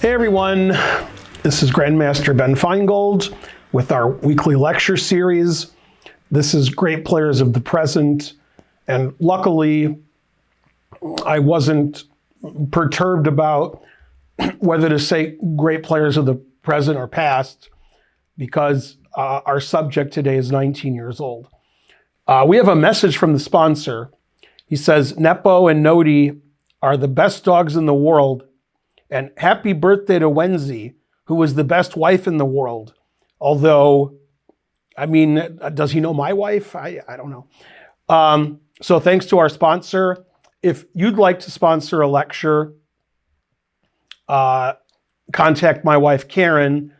Hey everyone, this is Grandmaster Ben Feingold with our weekly lecture series. This is Great Players of the Present, and luckily I wasn't perturbed about whether to say Great Players of the Present or Past, because our subject today is 19 years old. We have a message from the sponsor. He says, Nepo and Nodi are the best dogs in the world, and happy birthday to Wensi, who was the best wife in the world. Although, I mean, does he know my wife? I don't know. So thanks to our sponsor. If you'd like to sponsor a lecture, contact my wife, Karen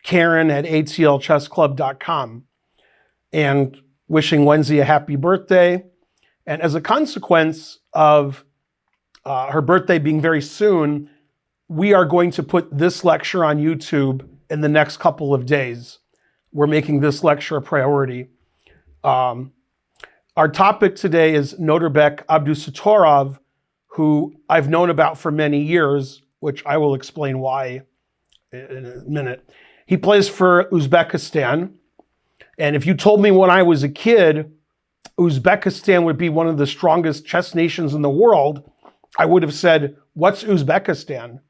at atlchessclub.com, and wishing Wensi a happy birthday. And as a consequence of her birthday being very soon, we are going to put this lecture on YouTube in the next couple of days. We're making this lecture a priority. Our topic today is Nodirbek Abdusattorov, who I've known about for many years, which I will explain why in a minute. He plays for Uzbekistan. And if you told me when I was a kid, Uzbekistan would be one of the strongest chess nations in the world, I would have said, what's Uzbekistan?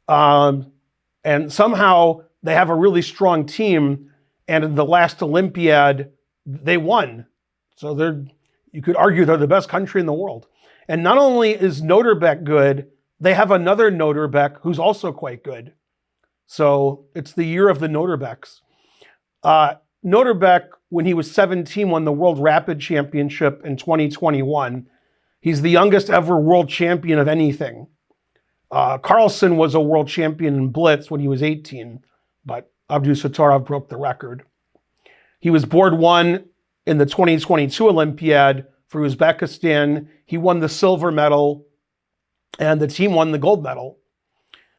And somehow they have a really strong team, and in the last Olympiad, they won. So you could argue they're the best country in the world. And not only is Nodirbek good, they have another Nodirbek who's also quite good. So it's the year of the Nodirbeks. Nodirbek, when he was 17, won the World Rapid Championship in 2021. He's the youngest ever world champion of anything. Carlsen was a world champion in Blitz when he was 18, but Abdusattorov broke the record. He was board one in the 2022 Olympiad for Uzbekistan. He won the silver medal, and the team won the gold medal.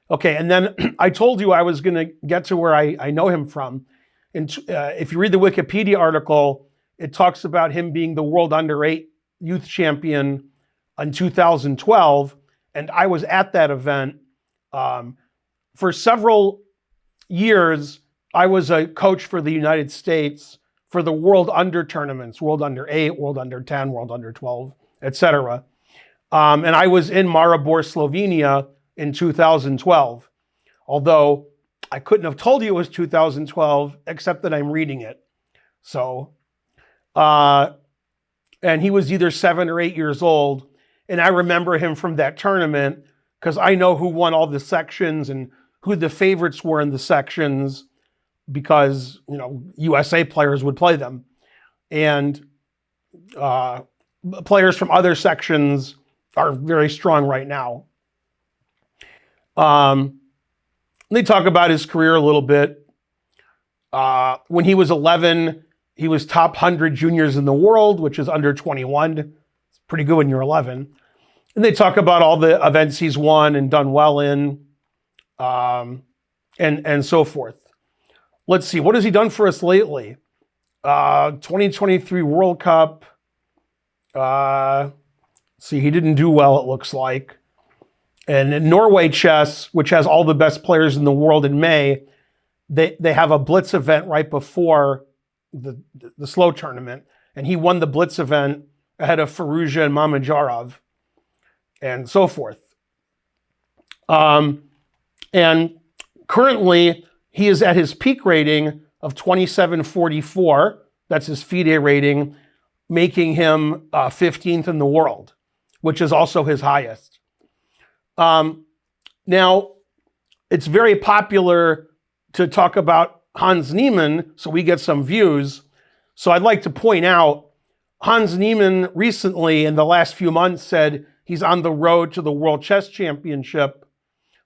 Okay, and then I told you I was going to get to where I know him from. And if you read the Wikipedia article, it talks about him being the world under-8 youth champion in 2012. And I was at that event. For several years, I was a coach for the United States for the World Under tournaments, World Under 8, World Under 10, World Under 12, etc. And I was in Maribor, Slovenia in 2012. Although I couldn't have told you it was 2012, except that I'm reading it. So, and he was either 7 or 8 years old. And I remember him from that tournament because I know who won all the sections and who the favorites were in the sections, because, you know, USA players would play them. And players from other sections are very strong right now. They talk about his career a little bit. When he was 11, he was top 100 juniors in the world, which is under 21. It's pretty good when you're 11. And they talk about all the events he's won and done well in, and so forth. Let's see, what has he done for us lately? 2023 World Cup. See, he didn't do well, it looks like. And in Norway Chess, which has all the best players in the world in May, they have a Blitz event right before the slow tournament. And he won the Blitz event ahead of Firouzja and Mamedyarov, and so forth. And currently, he is at his peak rating of 2744. That's his FIDE rating, making him 15th in the world, which is also his highest. Now, it's very popular to talk about Hans Niemann, so we get some views. So I'd like to point out, Hans Niemann recently, in the last few months, said he's on the road to the World Chess Championship,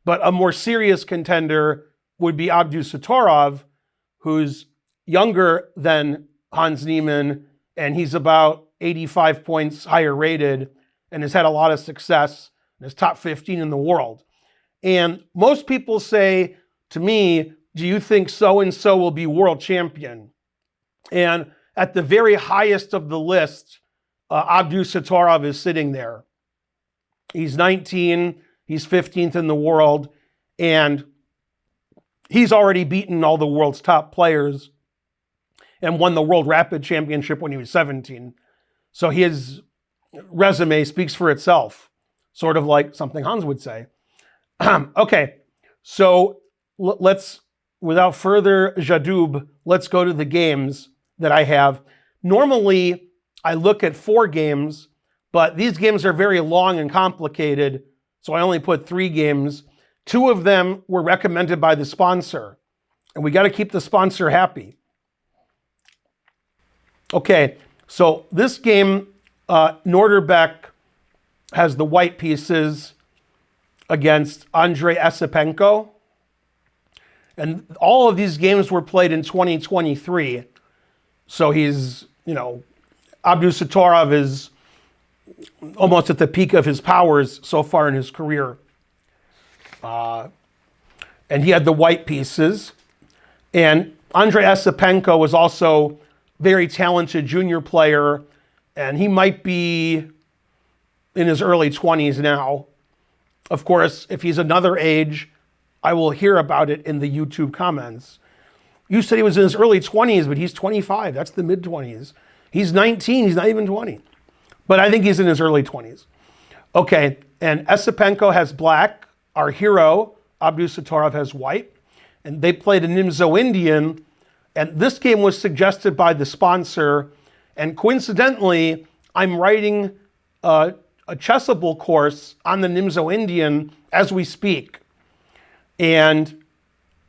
but a more serious contender would be Abdusattorov, who's younger than Hans Niemann, and he's about 85 points higher rated and has had a lot of success and is top 15 in the world. And most people say to me, do you think so-and-so will be world champion? And at the very highest of the list, Abdusattorov is sitting there. He's 19, he's 15th in the world, and he's already beaten all the world's top players and won the World Rapid Championship when he was 17. So his resume speaks for itself, sort of like something Hans would say. Okay, so let's, without further ado, let's go to the games that I have. Normally, I look at 4 games, but these games are very long and complicated, so I only put 3 games. 2 of them were recommended by the sponsor, and we got to keep the sponsor happy. Okay, so this game, Nodirbek has the white pieces against Andrey Esipenko. And all of these games were played in 2023. So he's, Abdusattorov is almost at the peak of his powers so far in his career. And he had the white pieces. And Andrey Esipenko was also very talented junior player, and he might be in his early 20s now. Of course, if he's another age, I will hear about it in the YouTube comments. You said he was in his early 20s, but he's 25. That's the mid-20s. He's 19. He's not even 20. But I think he's in his early 20s. Okay, and Esipenko has black. Our hero, Abdusattorov, has white. And they played a Nimzo-Indian. And this game was suggested by the sponsor. And coincidentally, I'm writing a chessable course on the Nimzo-Indian as we speak. And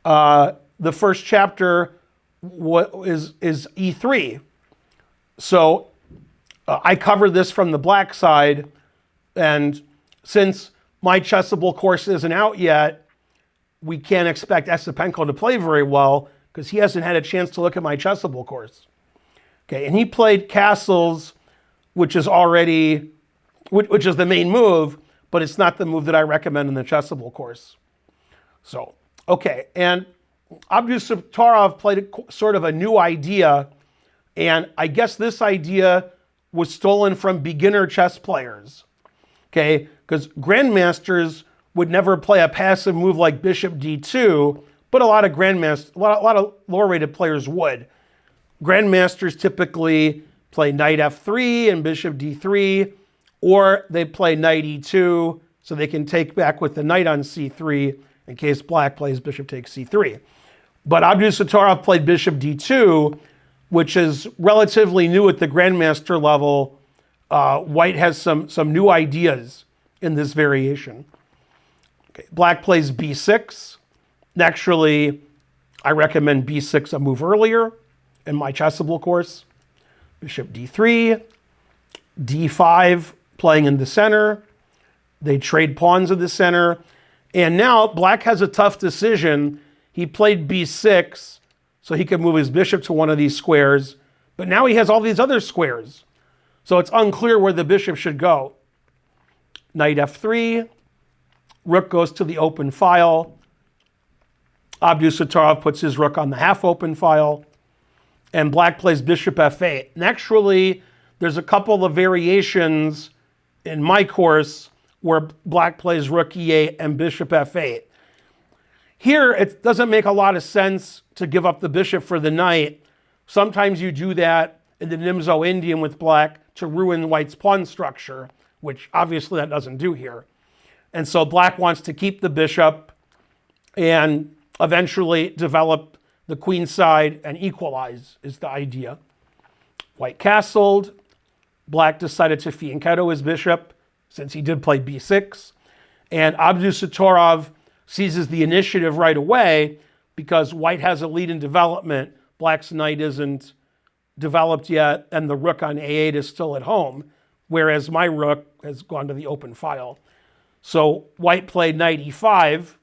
the first chapter is E3. So I cover this from the black side. And since my chessable course isn't out yet, we can't expect Esipenko to play very well because he hasn't had a chance to look at my chessable course. Okay, and he played castles, which is the main move, but it's not the move that I recommend in the chessable course. So, okay, and Abdusattorov played sort of a new idea, and I guess this idea was stolen from beginner chess players, okay? Because grandmasters would never play a passive move like bishop d2, but a lot of lower-rated players would. Grandmasters typically play knight f3 and bishop d3, or they play knight e2, so they can take back with the knight on c3 in case black plays bishop takes c3. But Abdusattorov played bishop d2, which is relatively new at the grandmaster level. White has some new ideas in this variation. Okay, black plays b6. Naturally, I recommend b6 a move earlier in my chessable course. Bishop d3, d5 playing in the center. They trade pawns in the center. And now black has a tough decision. He played b6 so he could move his bishop to one of these squares. But now he has all these other squares. So it's unclear where the bishop should go. Knight f3. Rook goes to the open file. Abdusattorov puts his rook on the half-open file. And black plays bishop f8. And actually, there's a couple of variations in my course where black plays rook e8 and bishop f8. Here, it doesn't make a lot of sense to give up the bishop for the knight. Sometimes you do that in the Nimzo-Indian with black to ruin white's pawn structure, which obviously that doesn't do here. And so black wants to keep the bishop and eventually develop the queen side and equalize is the idea. White castled. Black decided to fianchetto his bishop since he did play b6. And Abdusattorov seizes the initiative right away because white has a lead in development. Black's knight isn't developed yet, and the rook on a8 is still at home, whereas my rook has gone to the open file. So white played knight e5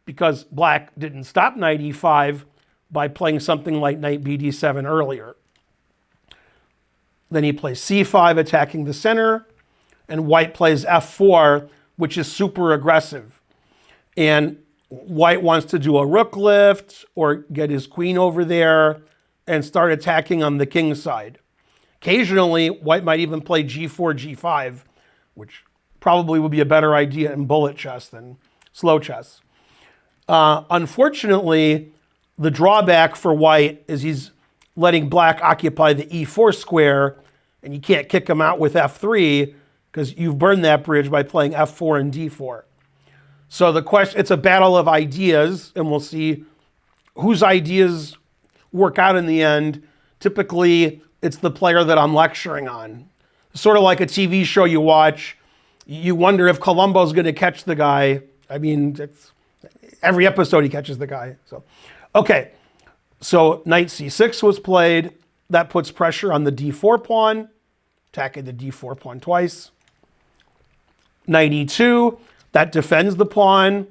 because black didn't stop knight e5 by playing something like knight bd7 earlier. Then he plays c5, attacking the center, and white plays f4, which is super aggressive. And white wants to do a rook lift or get his queen over there and start attacking on the king side. Occasionally, white might even play g4, g5, which probably would be a better idea in bullet chess than slow chess. Unfortunately, the drawback for white is he's letting black occupy the e4 square, and you can't kick him out with f3 because you've burned that bridge by playing f4 and d4. So the question, it's a battle of ideas, and we'll see whose ideas work out in the end. Typically, it's the player that I'm lecturing on. Sort of like a TV show you watch. You wonder if Columbo's going to catch the guy. I mean, every episode he catches the guy. So, okay. So knight c6 was played. That puts pressure on the d4 pawn, attacking the d4 pawn twice. Knight e2, that defends the pawn,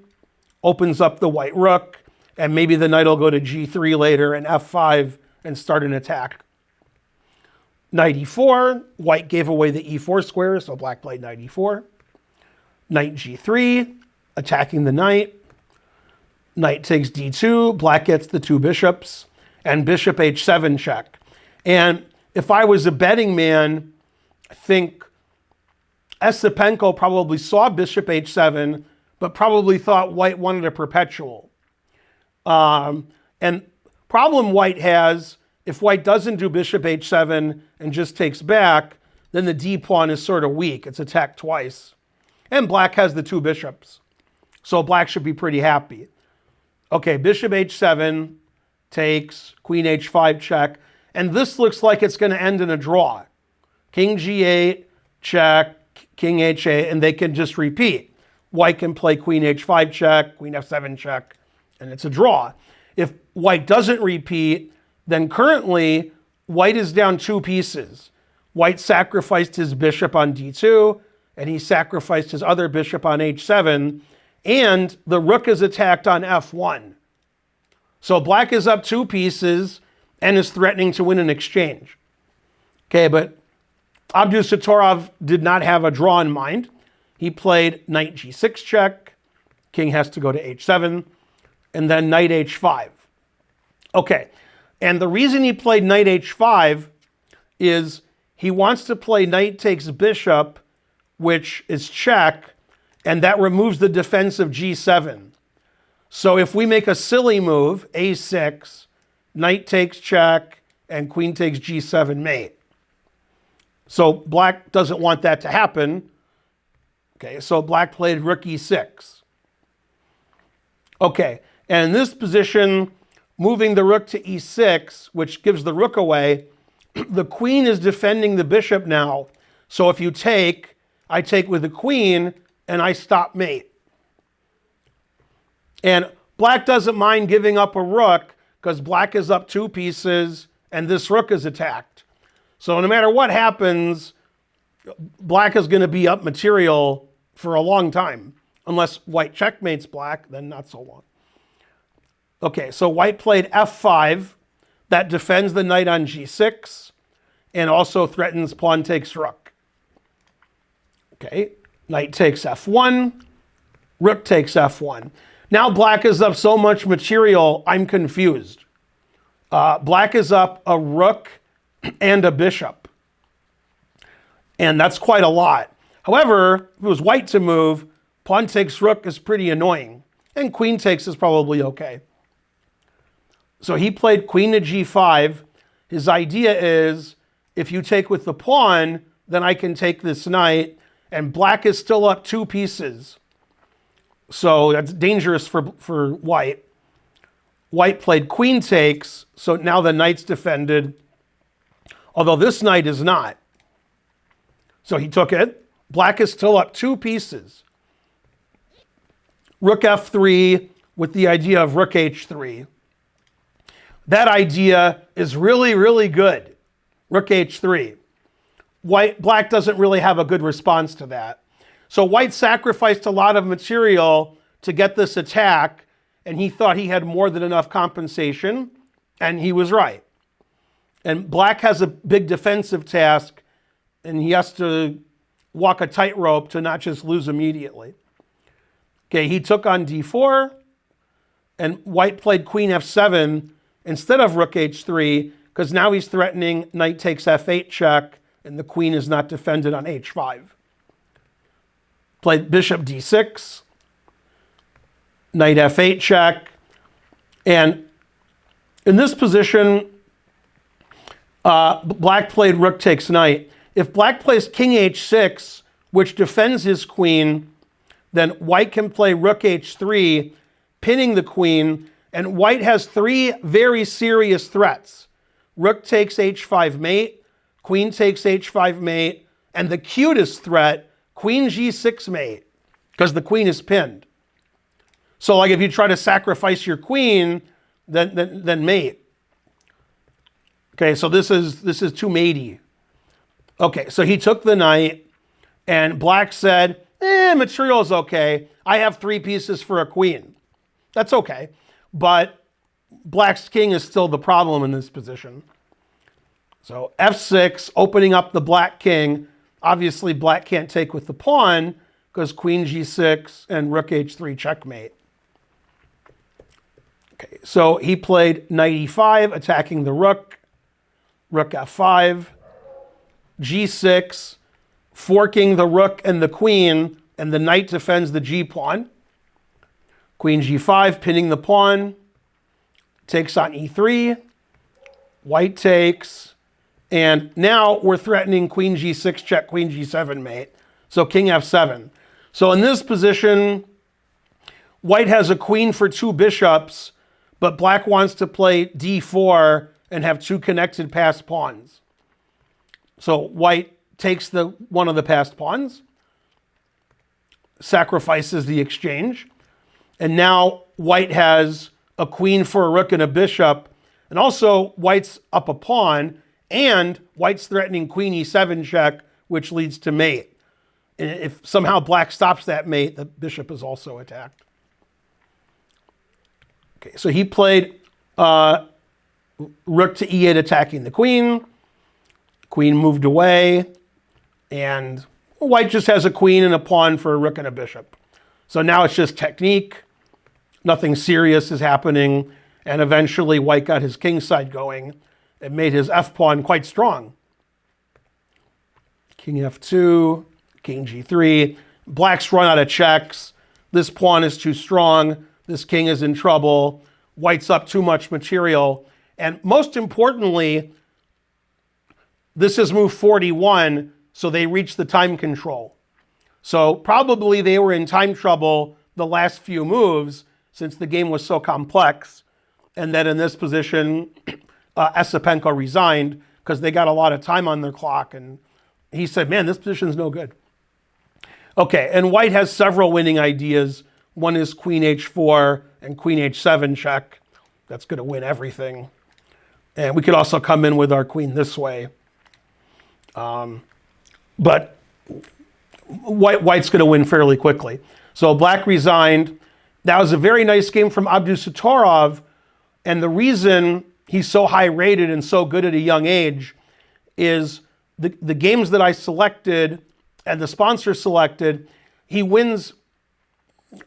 opens up the white rook, and maybe the knight will go to g3 later and f5 and start an attack. Knight e4, white gave away the e4 square, so black played knight e4. Knight g3, attacking the knight. Knight takes d2, black gets the two bishops, and bishop h7 check. And if I was a betting man, I think Esipenko probably saw bishop h7, but probably thought white wanted a perpetual. And problem white has, if white doesn't do bishop h7 and just takes back, then the d pawn is sort of weak. It's attacked twice. And black has the two bishops. So black should be pretty happy. Okay, bishop h7 takes, queen h5 check. And this looks like it's going to end in a draw. King g8, check, king h8, and they can just repeat. White can play queen h5 check, queen f7 check, and it's a draw. If white doesn't repeat, then currently white is down two pieces. White sacrificed his bishop on d2, and he sacrificed his other bishop on h7, and the rook is attacked on f1. So black is up two pieces and is threatening to win an exchange. Okay, but Abdusattorov did not have a draw in mind. He played knight g6 check, king has to go to h7, and then knight h5. Okay, and the reason he played knight h5 is he wants to play knight takes bishop, which is check, and that removes the defense of g7. So if we make a silly move, a6, knight takes check, and queen takes g7 mate. So black doesn't want that to happen. Okay, so black played rook e6. Okay, and in this position, moving the rook to e6, which gives the rook away, the queen is defending the bishop now. So if you take, I take with the queen, and I stop mate. And black doesn't mind giving up a rook because black is up two pieces and this rook is attacked. So no matter what happens, black is going to be up material for a long time. Unless white checkmates black, then not so long. Okay, so white played f5. That defends the knight on g6 and also threatens pawn takes rook. Okay, knight takes f1, rook takes f1. Now black is up so much material, I'm confused. Black is up a rook and a bishop. And that's quite a lot. However, if it was white to move, pawn takes rook is pretty annoying. And queen takes is probably okay. So he played queen to g5. His idea is, if you take with the pawn, then I can take this knight. And black is still up two pieces. So that's dangerous for white. White played queen takes, so now the knight's defended. Although this knight is not. So he took it. Black is still up two pieces. Rook f3 with the idea of rook h3. That idea is really, really good. Rook h3. Black doesn't really have a good response to that. So white sacrificed a lot of material to get this attack, and he thought he had more than enough compensation, and he was right. And black has a big defensive task, and he has to walk a tightrope to not just lose immediately. Okay, he took on d4, and white played queen f7 instead of rook h3, because now he's threatening knight takes f8 check, and the queen is not defended on h5. Played bishop d6. knight f8 check. And in this position, black played rook takes knight. If black plays king h6, which defends his queen, then white can play rook h3, pinning the queen, and white has three very serious threats. Rook takes h5 mate, queen takes h5 mate, and the cutest threat, queen g6 mate, because the queen is pinned. So like if you try to sacrifice your queen, then mate. Okay, so this is too matey. Okay, so he took the knight, and black said, material is okay. I have three pieces for a queen. That's okay. But black's king is still the problem in this position. So f6, opening up the black king. Obviously, black can't take with the pawn because queen g6 and rook h3 checkmate. Okay, so he played knight e5, attacking the rook. Rook f5, g6, forking the rook and the queen, and the knight defends the g pawn. Queen g5, pinning the pawn, takes on e3, white takes, and now we're threatening queen g6 check, queen g7 mate. So king f7. So in this position, white has a queen for two bishops, but black wants to play d4 and have two connected passed pawns. So white takes one of the passed pawns, sacrifices the exchange, and now white has a queen for a rook and a bishop, and also white's up a pawn, and white's threatening queen e7 check, which leads to mate. And if somehow black stops that mate, the bishop is also attacked. Okay, so he played rook to e8 attacking the queen. Queen moved away, and white just has a queen and a pawn for a rook and a bishop. So now it's just technique. Nothing serious is happening, and eventually white got his king side going. It made his f-pawn quite strong. King f2, king g3. Black's run out of checks. This pawn is too strong. This king is in trouble. White's up too much material. And most importantly, this is move 41, so they reached the time control. So probably they were in time trouble the last few moves since the game was so complex. And then in this position, Esipenko resigned because they got a lot of time on their clock. And he said, man, this position's no good. Okay, and white has several winning ideas. One is queen h4 and queen h7 check. That's going to win everything. And we could also come in with our queen this way. But white's going to win fairly quickly. So black resigned. That was a very nice game from Abdusattorov. And the reason he's so high rated and so good at a young age is the games that I selected and the sponsor selected, he wins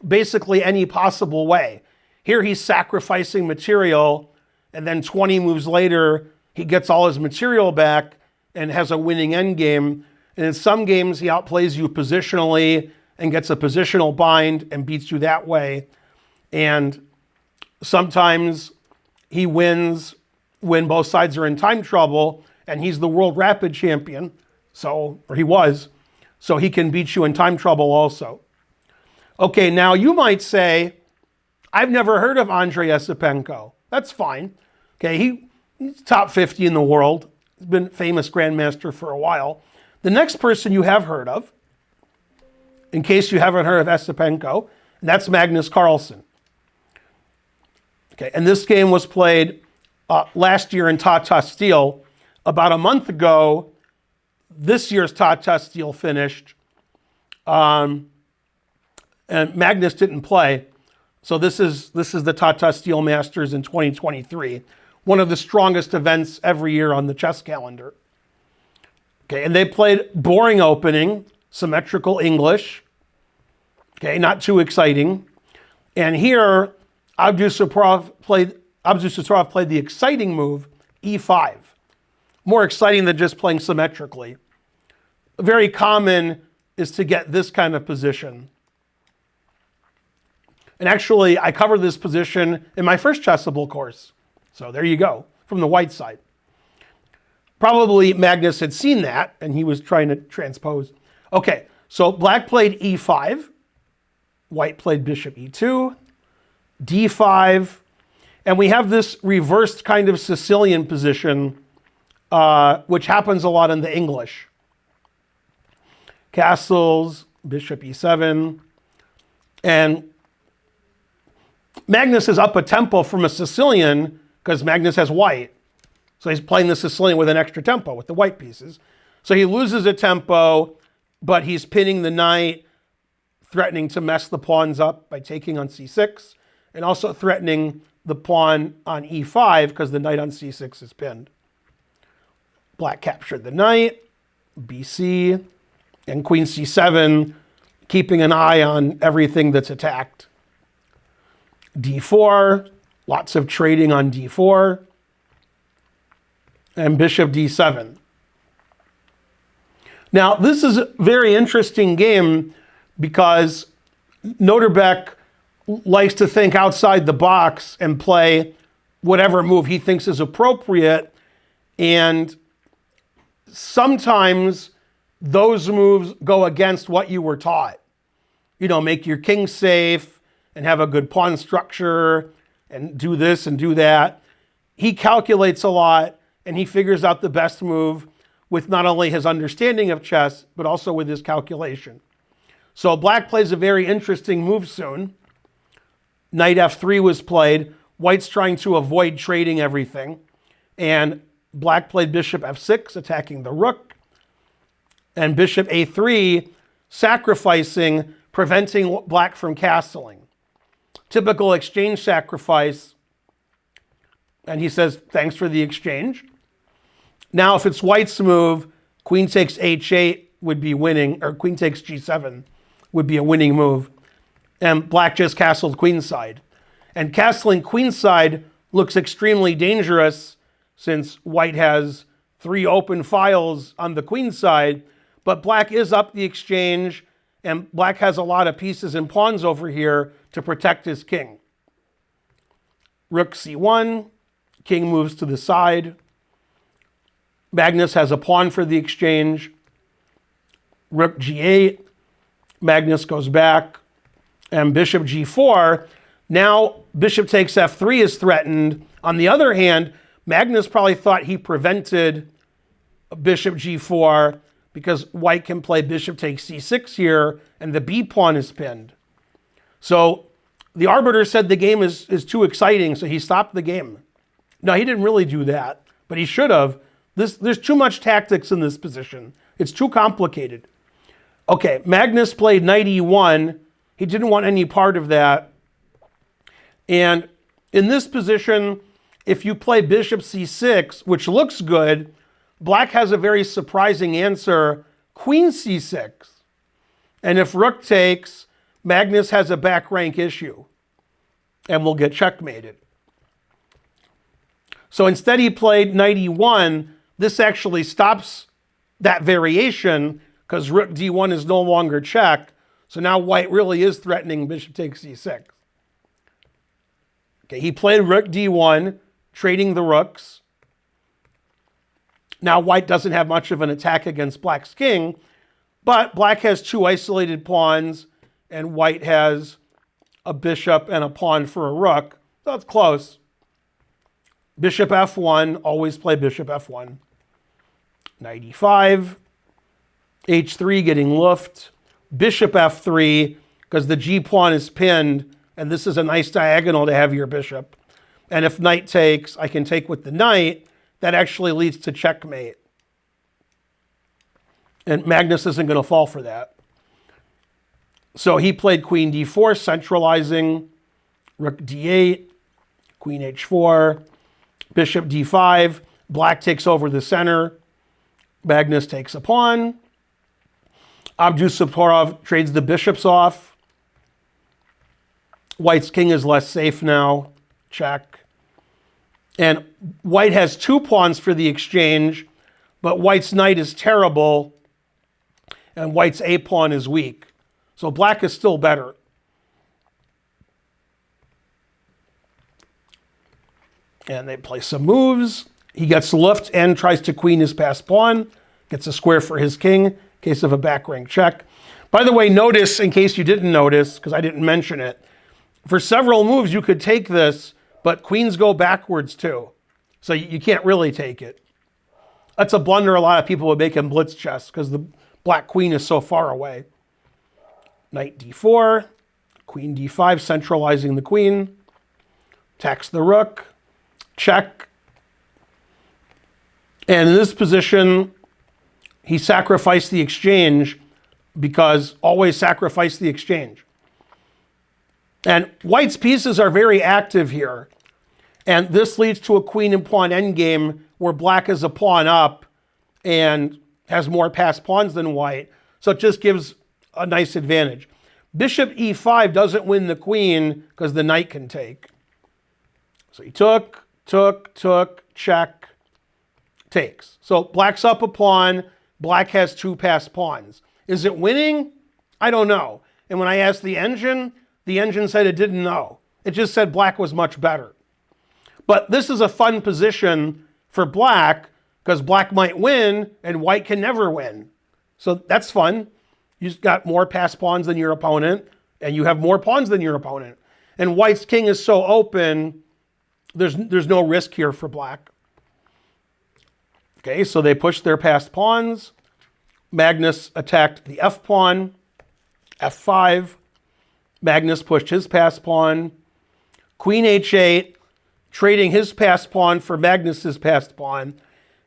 basically any possible way. Here he's sacrificing material, and then 20 moves later, he gets all his material back and has a winning endgame. And in some games, he outplays you positionally and gets a positional bind and beats you that way. And sometimes he wins when both sides are in time trouble, and he's the world rapid champion, or he was, so he can beat you in time trouble also. Okay, now you might say, I've never heard of Andrey Esipenko. That's fine. Okay, he's top 50 in the world. He's been famous grandmaster for a while. The next person you have heard of, in case you haven't heard of Esipenko, that's Magnus Carlsen. Okay, and this game was played last year in Tata Steel. About a month ago, this year's Tata Steel finished, and Magnus didn't play. So this is the Tata Steel Masters in 2023, one of the strongest events every year on the chess calendar. Okay, and they played boring opening, symmetrical English. Okay, not too exciting. And here, Abdusattorov played the exciting move, e5. More exciting than just playing symmetrically. Very common is to get this kind of position. And actually, I covered this position in my first chessable course. So there you go, from the white side. Probably Magnus had seen that, and he was trying to transpose. Okay, so black played e5. White played bishop e2, d5. And we have this reversed kind of Sicilian position, which happens a lot in the English. Castles, bishop e7. And Magnus is up a tempo from a Sicilian because Magnus has white. So he's playing the Sicilian with an extra tempo with the white pieces. So he loses a tempo, but he's pinning the knight, threatening to mess the pawns up by taking on c6, and also threatening the pawn on e5 because the knight on c6 is pinned. Black captured the knight, bc, and queen c7, keeping an eye on everything that's attacked. d4, lots of trading on d4, and bishop d7. Now, this is a very interesting game because Nodirbek likes to think outside the box and play whatever move he thinks is appropriate. And sometimes those moves go against what you were taught. You know, make your king safe and have a good pawn structure and do this and do that. He calculates a lot and he figures out the best move with not only his understanding of chess, but also with his calculation. So black plays a very interesting move soon. Knight f3 was played. White's trying to avoid trading everything. And black played bishop f6, attacking the rook. And bishop a3, sacrificing, preventing black from castling. Typical exchange sacrifice. And he says, thanks for the exchange. Now, if it's white's move, queen takes h8 would be winning, or queen takes g7 would be a winning move. And black just castled queenside. And castling queenside looks extremely dangerous since white has 3 open files on the queen side, but black is up the exchange, and black has a lot of pieces and pawns over here to protect his king. Rook c1, king moves to the side. Magnus has a pawn for the exchange. Rook g8, Magnus goes back, and bishop g4. Now bishop takes f3 is threatened. On the other hand, Magnus probably thought he prevented bishop g4 because white can play bishop takes c6 here, and the b pawn is pinned. So the arbiter said the game is too exciting, so he stopped the game. No, he didn't really do that, but he should have. There's too much tactics in this position. It's too complicated. Okay, Magnus played knight e1. He didn't want any part of that. And in this position, if you play bishop c6, which looks good, black has a very surprising answer, queen c6. And if rook takes, Magnus has a back rank issue and will get checkmated. So instead he played knight e1. This actually stops that variation because rook d1 is no longer checked. So now white really is threatening bishop takes c6. Okay, he played rook d1, trading the rooks. Now white doesn't have much of an attack against black's king, but black has 2 isolated pawns and white has a bishop and a pawn for a rook. So it's close. Bishop f1, always play bishop f1. Knight e5, h3 getting loofed. Bishop f3, because the g pawn is pinned, and this is a nice diagonal to have your bishop. And if knight takes, I can take with the knight. That actually leads to checkmate. And Magnus isn't going to fall for that. So he played queen d4, centralizing. Rook d8, queen h4, bishop d5. Black takes over the center. Magnus takes a pawn. Abdusattorov trades the bishops off. White's king is less safe now. Check. And white has 2 pawns for the exchange, but white's knight is terrible, and white's a pawn is weak. So black is still better. And they play some moves. He gets lift and tries to queen his passed pawn. Gets a square for his king in case of a back rank check. By the way, notice, in case you didn't notice, because I didn't mention it, for several moves you could take this, but queens go backwards too. So you can't really take it. That's a blunder a lot of people would make in blitz chess because the black queen is so far away. Knight d4, queen d5, centralizing the queen. Attacks the rook, check. And in this position, he sacrificed the exchange because always sacrifice the exchange. And white's pieces are very active here. And this leads to a queen and pawn endgame where black is a pawn up and has more passed pawns than white. So it just gives a nice advantage. Bishop e5 doesn't win the queen because the knight can take. So he took, check, takes. So black's up a pawn. Black has 2 passed pawns. Is it winning? I don't know. And when I asked the engine said it didn't know. It just said black was much better. But this is a fun position for black because black might win and white can never win. So that's fun. You've got more passed pawns than your opponent and you have more pawns than your opponent. And white's king is so open, there's no risk here for black. Okay, so they pushed their passed pawns. Magnus attacked the f pawn, f5. Magnus pushed his passed pawn. Queen h8, trading his passed pawn for Magnus's passed pawn.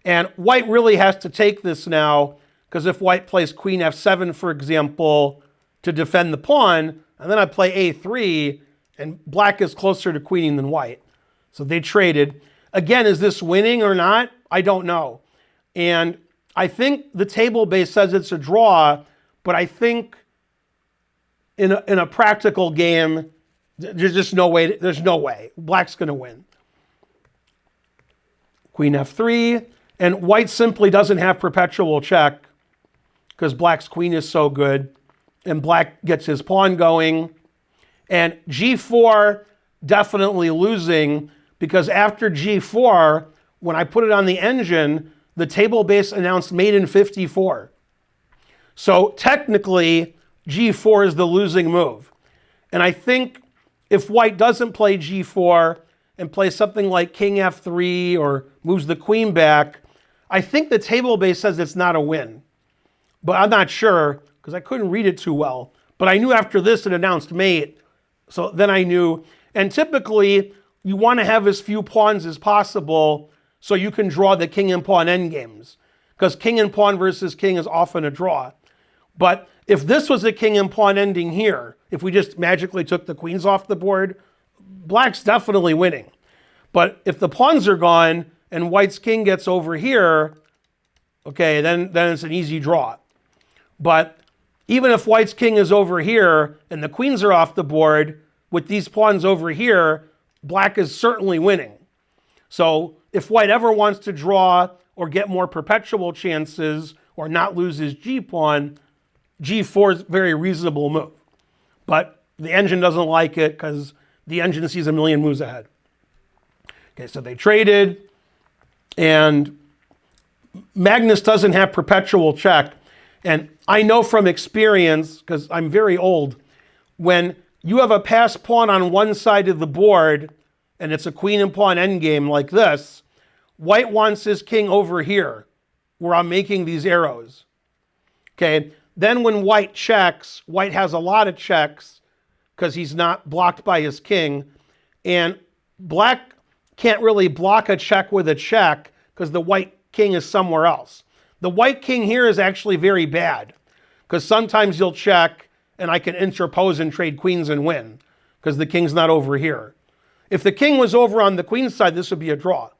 And white really has to take this now, because if white plays queen f7, for example, to defend the pawn, and then I play a3, and black is closer to queening than white. So they traded. Again, is this winning or not? I don't know. And I think the table base says it's a draw, but I think in a practical game, there's just no way. There's no way. Black's going to win. Queen f3, and white simply doesn't have perpetual check because black's queen is so good, and black gets his pawn going. And g4, definitely losing, because after g4, when I put it on the engine, the table base announced mate in 54. So technically, g4 is the losing move. And I think if white doesn't play g4 and plays something like king f3 or moves the queen back, I think the table base says it's not a win. But I'm not sure because I couldn't read it too well. But I knew after this it announced mate. So then I knew. And typically, you want to have as few pawns as possible so you can draw the king and pawn endgames. Because king and pawn versus king is often a draw. But if this was a king and pawn ending here, if we just magically took the queens off the board, black's definitely winning. But if the pawns are gone and white's king gets over here, okay, then it's an easy draw. But even if white's king is over here and the queens are off the board, with these pawns over here, black is certainly winning. So if white ever wants to draw or get more perpetual chances or not lose his g-pawn, g4 is a very reasonable move. But the engine doesn't like it because the engine sees a million moves ahead. Okay, so they traded, and Magnus doesn't have perpetual check. And I know from experience, because I'm very old, when you have a passed pawn on one side of the board and it's a queen and pawn endgame like this, white wants his king over here where I'm making these arrows. Okay, then when white checks, white has a lot of checks because he's not blocked by his king, and black can't really block a check with a check because the white king is somewhere else. The white king here is actually very bad because sometimes you'll check and I can interpose and trade queens and win because the king's not over here. If the king was over on the queen side, this would be a draw.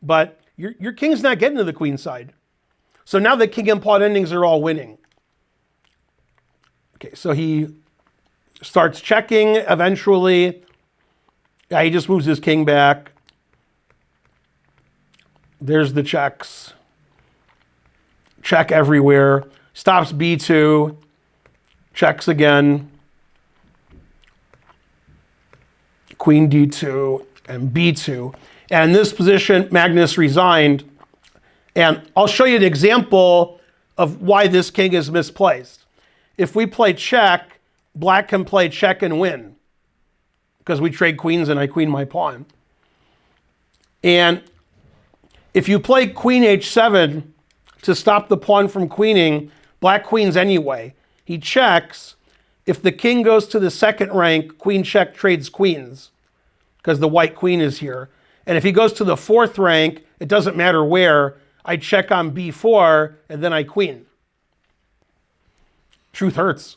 But your king's not getting to the queen side. So now the king and pawn endings are all winning. Okay, so he starts checking eventually. Yeah, he just moves his king back. There's the checks. Check everywhere. Stops b2. Checks again. Queen d2 and b2. And in this position, Magnus resigned. And I'll show you an example of why this king is misplaced. If we play check, black can play check and win, because we trade queens and I queen my pawn. And if you play queen h7 to stop the pawn from queening, black queens anyway. He checks. If the king goes to the second rank, queen check trades queens, because the white queen is here. And if he goes to the fourth rank, it doesn't matter where, I check on b4 and then I queen. Truth hurts.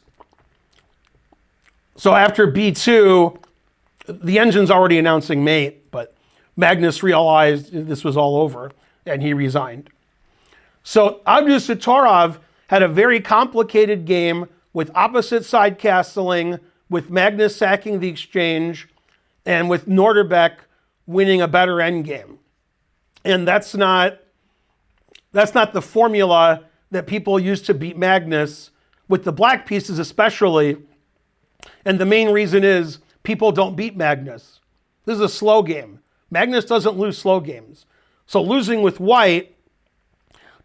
So after b2, the engine's already announcing mate, but Magnus realized this was all over and he resigned. So Abdusattorov had a very complicated game with opposite side castling, with Magnus sacking the exchange, and with Nodirbek winning a better endgame. And that's not the formula that people use to beat Magnus, with the black pieces especially. And the main reason is people don't beat Magnus. This is a slow game. Magnus doesn't lose slow games. So losing with white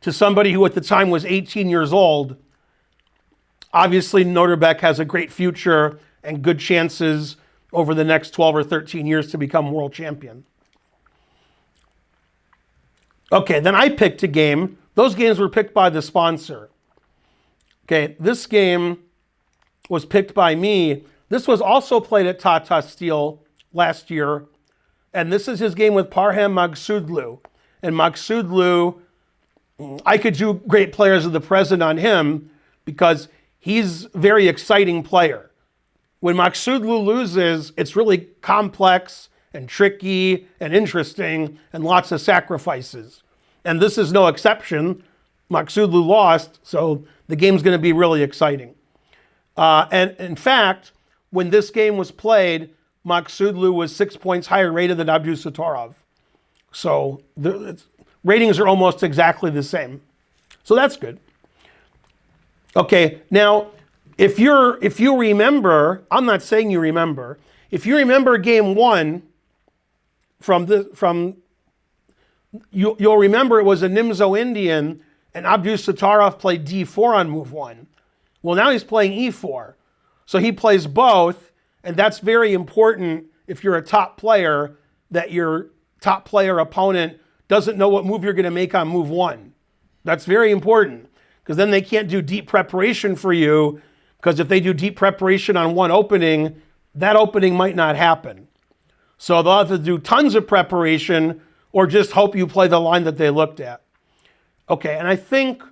to somebody who at the time was 18 years old, obviously Nodirbek has a great future and good chances over the next 12 or 13 years to become world champion. Okay, then I picked a game. Those games were picked by the sponsor. Okay, this game was picked by me. This was also played at Tata Steel last year. And this is his game with Parham Maghsoodloo. And Maghsoodloo, I could do great players of the present on him because he's a very exciting player. When Maghsoodloo loses, it's really complex and tricky and interesting and lots of sacrifices. And this is no exception. Maghsoodloo lost, so the game's going to be really exciting. And in fact, when this game was played, Maghsoodloo was 6 points higher rated than Abdusattorov. So the ratings are almost exactly the same. So that's good. Okay, now if you remember, I'm not saying you remember, if you remember game one you'll remember it was a Nimzo Indian and Abdusattorov played d4 on move one. Well, now he's playing e4. So he plays both, and that's very important if you're a top player, that your top player opponent doesn't know what move you're going to make on move one. That's very important, because then they can't do deep preparation for you, because if they do deep preparation on one opening, that opening might not happen. So they'll have to do tons of preparation or just hope you play the line that they looked at. Okay, and I think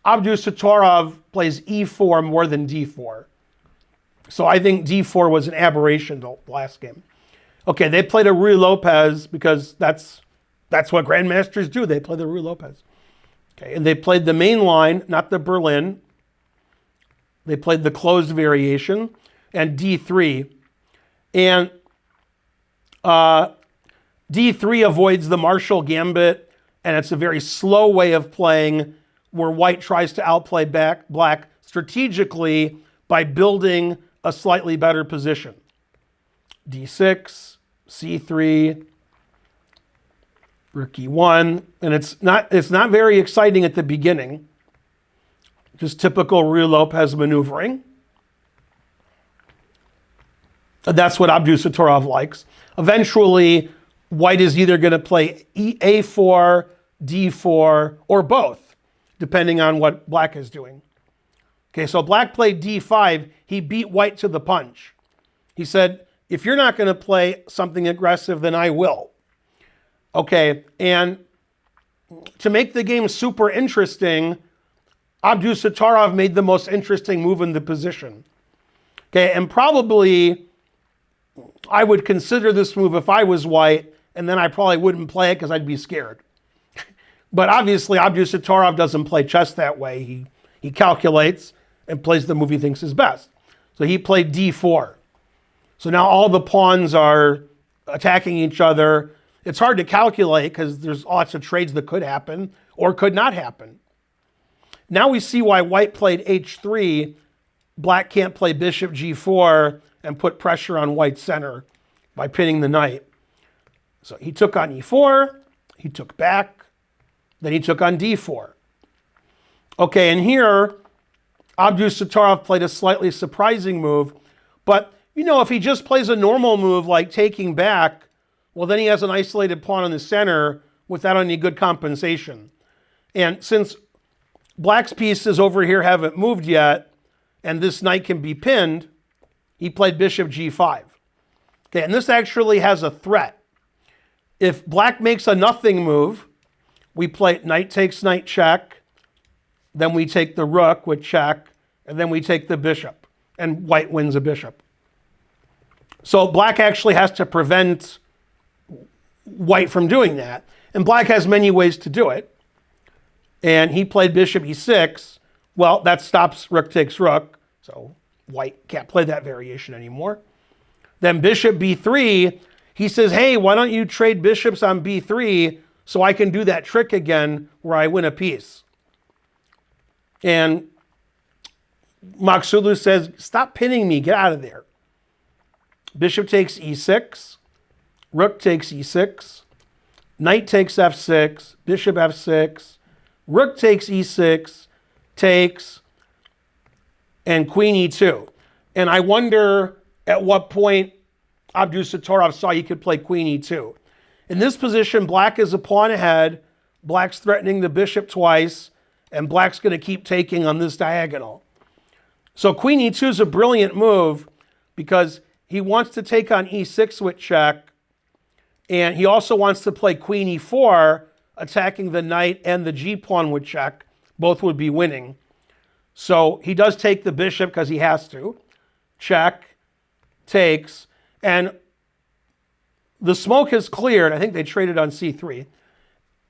Abdusattorov plays e4 more than d4. So I think d4 was an aberration the last game. Okay, they played a Ruy Lopez because that's what grandmasters do. They play the Ruy Lopez. Okay, and they played the main line, not the Berlin. They played the closed variation and d3. And d3 avoids the Marshall Gambit, and it's a very slow way of playing where white tries to outplay black strategically by building a slightly better position. d6, c3, rook e1, and it's not very exciting at the beginning. Just typical Ruy Lopez maneuvering. That's what Abdusattorov likes. Eventually, white is either going to play a4, d4, or both, depending on what black is doing. Okay, so black played d5. He beat white to the punch. He said, if you're not going to play something aggressive, then I will. Okay, and to make the game super interesting, Abdusattorov made the most interesting move in the position. Okay, and probably I would consider this move if I was white, and then I probably wouldn't play it because I'd be scared. But obviously, Abdusattorov doesn't play chess that way. He calculates and plays the move he thinks is best. So he played d4. So now all the pawns are attacking each other. It's hard to calculate because there's lots of trades that could happen or could not happen. Now we see why white played h3. Black can't play bishop g4 and put pressure on white's center. by pinning the knight. So he took on e4, he took back, then he took on d4. Okay, and here, Abdusattorov played a slightly surprising move, but you know, if he just plays a normal move like taking back, well, then he has an isolated pawn in the center without any good compensation. And since black's pieces over here haven't moved yet, and this knight can be pinned, he played bishop g5. Okay, and this actually has a threat. If black makes a nothing move, we play knight takes knight check, then we take the rook with check, and then we take the bishop, and white wins a bishop. So black actually has to prevent white from doing that. And black has many ways to do it. And he played bishop e6. Well, that stops rook takes rook. So white can't play that variation anymore. Then bishop b3, he says, hey, why don't you trade bishops on b3 so I can do that trick again where I win a piece. And Maghsoodloo says, stop pinning me, get out of there. Bishop takes e6, rook takes e6, knight takes f6, bishop f6, rook takes e6, takes, and queen e2. And I wonder at what point Abdusattorov saw he could play queen e2. In this position, black is a pawn ahead, black's threatening the bishop twice, and black's going to keep taking on this diagonal. So queen e2 is a brilliant move because he wants to take on e6 with check, and he also wants to play queen e4, attacking the knight and the g-pawn with check. Both would be winning. So he does take the bishop because he has to. Check, takes, and the smoke has cleared. I think they traded on c3.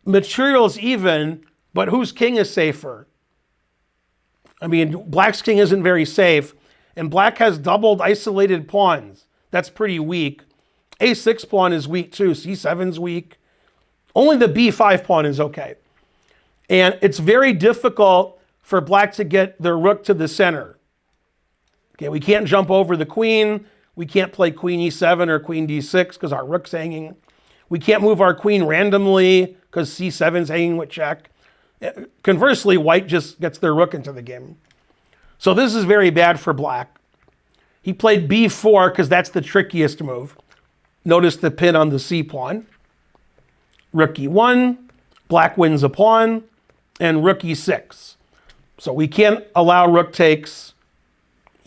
Material's even, but whose king is safer? I mean, black's king isn't very safe. And black has doubled isolated pawns. That's pretty weak. A6 pawn is weak too. C7's weak. Only the B5 pawn is okay. And it's very difficult for black to get their rook to the center. Okay, we can't jump over the queen. We can't play queen e7 or queen d6 because our rook's hanging. We can't move our queen randomly because c7's hanging with check. Conversely, white just gets their rook into the game. So this is very bad for black. He played b4 because that's the trickiest move. Notice the pin on the c pawn. Rook e1, black wins a pawn, and rook e6. So we can't allow rook takes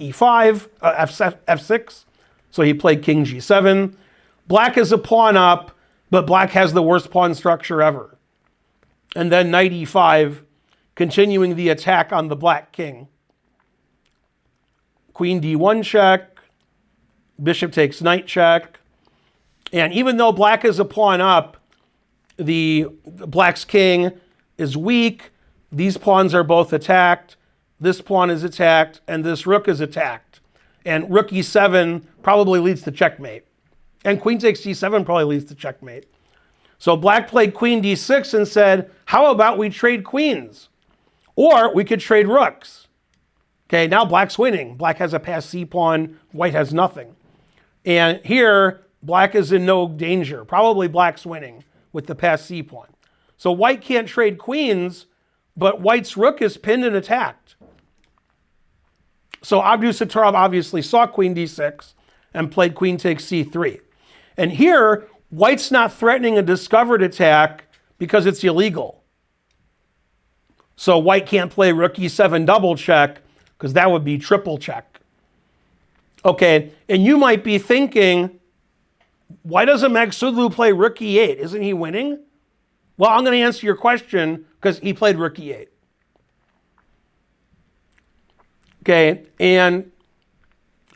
e5, f6. So he played king g7. Black is a pawn up, but black has the worst pawn structure ever. And then knight e5, continuing the attack on the black king. Queen d1 check, bishop takes knight check. And even though black is a pawn up, the black's king is weak. These pawns are both attacked. This pawn is attacked, and this rook is attacked. And rook e7 probably leads to checkmate. And queen takes c7 probably leads to checkmate. So black played queen d6 and said, how about we trade queens? Or we could trade rooks. Okay, now black's winning. Black has a passed c pawn, white has nothing. And here, black is in no danger. Probably black's winning with the passed c pawn. So white can't trade queens, but white's rook is pinned and attacked. So Abdusattorov obviously saw queen d6 and played queen takes c3. And here, white's not threatening a discovered attack because it's illegal. So white can't play rook e7 double check because that would be triple check. Okay, and you might be thinking, why doesn't Maghsoodloo play rook e8? Isn't he winning? Well, I'm going to answer your question because he played rook e8. Okay, and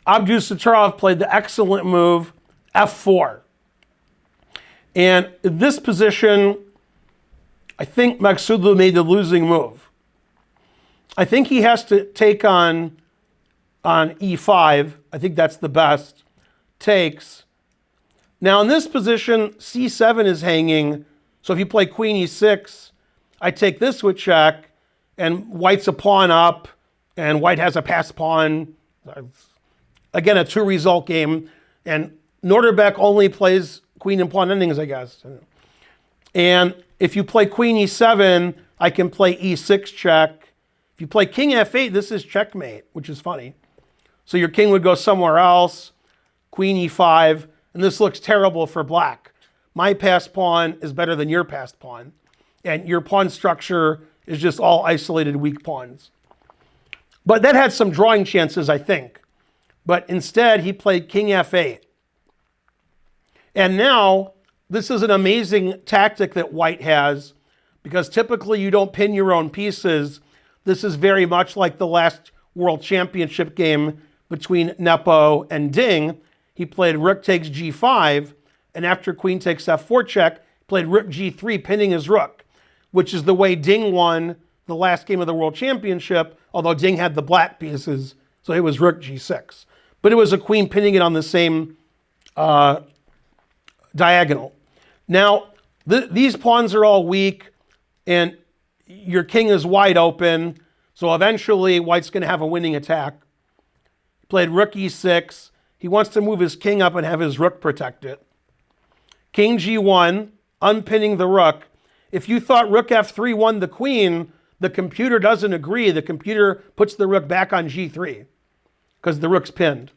Abdusattorov played the excellent move f4. And in this position, I think Maghsoodloo made the losing move. I think he has to take on e5. I think that's the best. Takes. Now in this position, c7 is hanging. So if you play queen e6, I take this with check, and white's a pawn up, and white has a passed pawn. Again, a two-result game. And Nodirbek only plays queen and pawn endings, I guess. And if you play queen e7, I can play e6 check. If you play king f8, this is checkmate, which is funny. So your king would go somewhere else, queen e5, and this looks terrible for black. My passed pawn is better than your passed pawn, and your pawn structure is just all isolated weak pawns. But that had some drawing chances, I think. But instead, he played king f8. And now, this is an amazing tactic that white has, because typically you don't pin your own pieces. This is very much like the last World Championship game between Nepo and Ding. He played rook takes g5, and after queen takes f4 check, played rook g3, pinning his rook, which is the way Ding won the last game of the World Championship, although Ding had the black pieces, so it was rook g6. But it was a queen pinning it on the same diagonal. Now, these pawns are all weak, and your king is wide open, so eventually white's going to have a winning attack. Played rook e6. He wants to move his king up and have his rook protect it. King g1, unpinning the rook. If you thought rook f3 won the queen, the computer doesn't agree. The computer puts the rook back on g3 because the rook's pinned.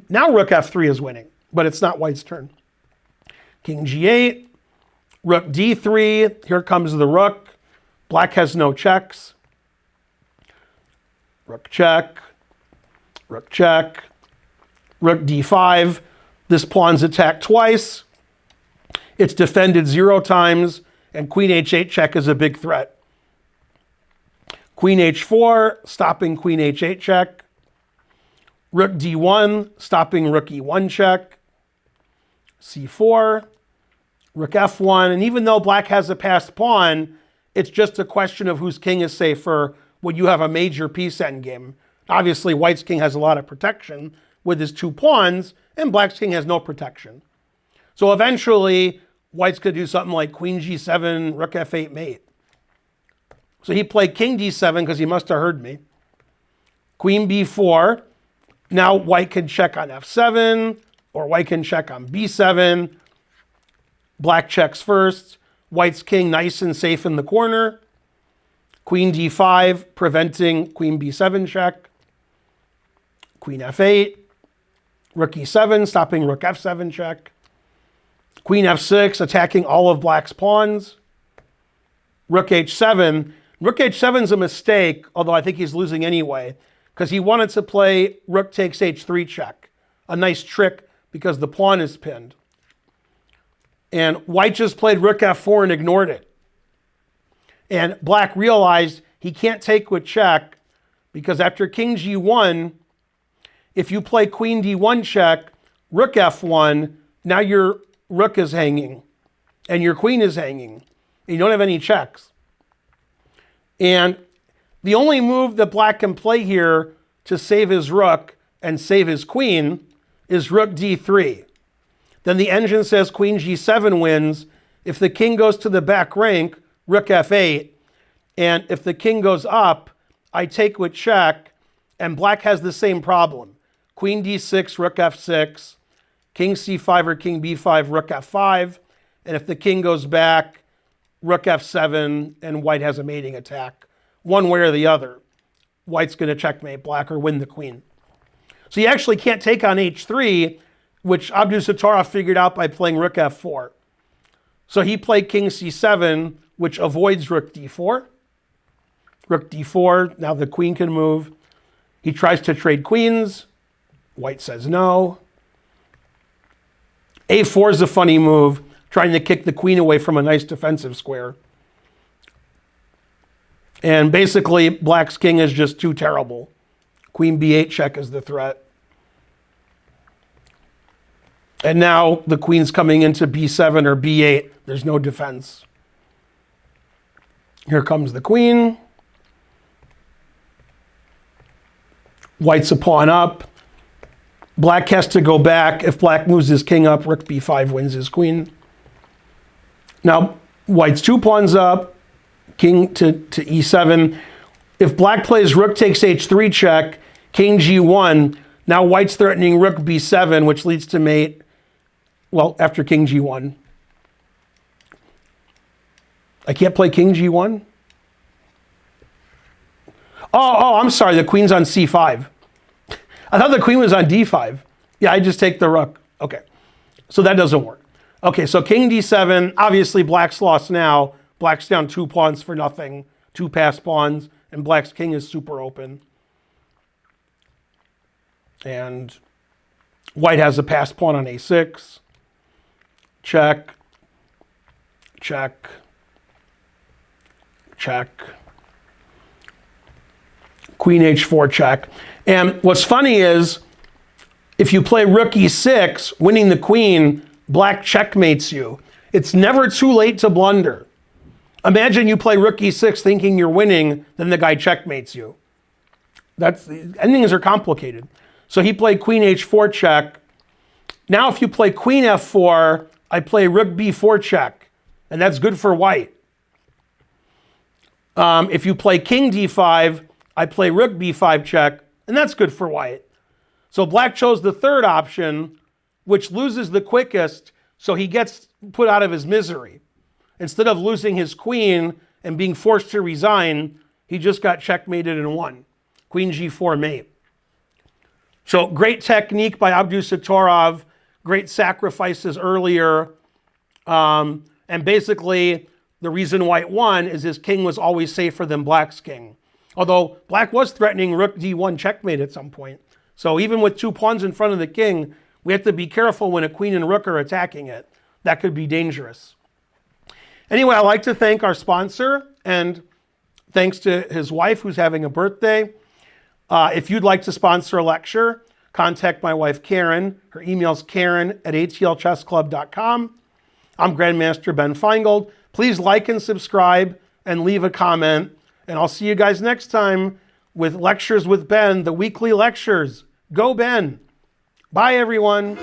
Now rook f3 is winning, but it's not white's turn. King g8, rook d3. Here comes the rook. Black has no checks. Rook check, rook check, rook d5. This pawn's attacked twice. It's defended 0 times, and queen h8 check is a big threat. Queen h4, stopping queen h8 check. Rook d1, stopping rook e1 check. c4, rook f1, and even though black has a passed pawn, it's just a question of whose king is safer when you have a major piece endgame. Obviously, white's king has a lot of protection with his 2 pawns, and black's king has no protection. So eventually, white's going to do something like queen g7, rook f8 mate. So he played king d7 because he must have heard me. Queen b4. Now white can check on f7, or white can check on b7. Black checks first. White's king nice and safe in the corner. Queen d5, preventing queen b7 check. Queen f8. Rook e7, stopping rook f7 check. Queen f6, attacking all of black's pawns. Rook h7. Rook h7 is a mistake, although I think he's losing anyway, because he wanted to play rook takes h3 check. A nice trick because the pawn is pinned. And white just played rook f4 and ignored it. And black realized he can't take with check because after king g1, if you play queen d1 check, rook f1, now your rook is hanging and your queen is hanging. And you don't have any checks. And the only move that black can play here to save his rook and save his queen is rook d3. Then the engine says queen g7 wins. If the king goes to the back rank, rook f8. And if the king goes up, I take with check, and black has the same problem. Queen d6, rook f6, king c5 or king b5, rook f5. And if the king goes back, rook f7, and white has a mating attack. One way or the other. White's going to checkmate black or win the queen. So you actually can't take on h3, which Abdusattorov figured out by playing rook f4. So he played king c7, which avoids rook d4. Rook d4, now the queen can move. He tries to trade queens. White says no. a4 is a funny move, trying to kick the queen away from a nice defensive square. And basically, black's king is just too terrible. Queen b8 check is the threat. And now the queen's coming into b7 or b8. There's no defense. Here comes the queen. White's a pawn up. Black has to go back. If black moves his king up, rook b5 wins his queen. Now, white's 2 pawns up. King to e7. If black plays rook takes h3 check, king g1, Now white's threatening rook b7, which leads to mate, well, after king g1. I can't play king g1? Oh, I'm sorry, the queen's on c5. I thought the queen was on d5. Yeah, I just take the rook. Okay, so that doesn't work. Okay, so king d7, obviously black's lost now. Black's down 2 pawns for nothing, 2 passed pawns, and black's king is super open. And white has a passed pawn on a6. Check, check, check. Queen h4 check. And what's funny is, if you play rook e6, winning the queen, black checkmates you. It's never too late to blunder. Imagine you play rook e6 thinking you're winning, then the guy checkmates you. Endings are complicated. So he played queen h4 check. Now if you play queen f4, I play rook b4 check, and that's good for white. If you play king d5, I play rook b5 check, and that's good for white. So black chose the third option, which loses the quickest, so he gets put out of his misery. Instead of losing his queen and being forced to resign, he just got checkmated and won. Queen g4 mate. So great technique by Abdusattorov, great sacrifices earlier. And basically, the reason white won is his king was always safer than black's king. Although black was threatening rook d1 checkmate at some point. So even with 2 pawns in front of the king, we have to be careful when a queen and rook are attacking it. That could be dangerous. Anyway, I'd like to thank our sponsor, and thanks to his wife who's having a birthday. If you'd like to sponsor a lecture, contact my wife Karen. Her email's karen@atlchessclub.com. I'm Grandmaster Ben Feingold. Please like and subscribe and leave a comment. And I'll see you guys next time with Lectures with Ben, the weekly lectures. Go Ben. Bye, everyone.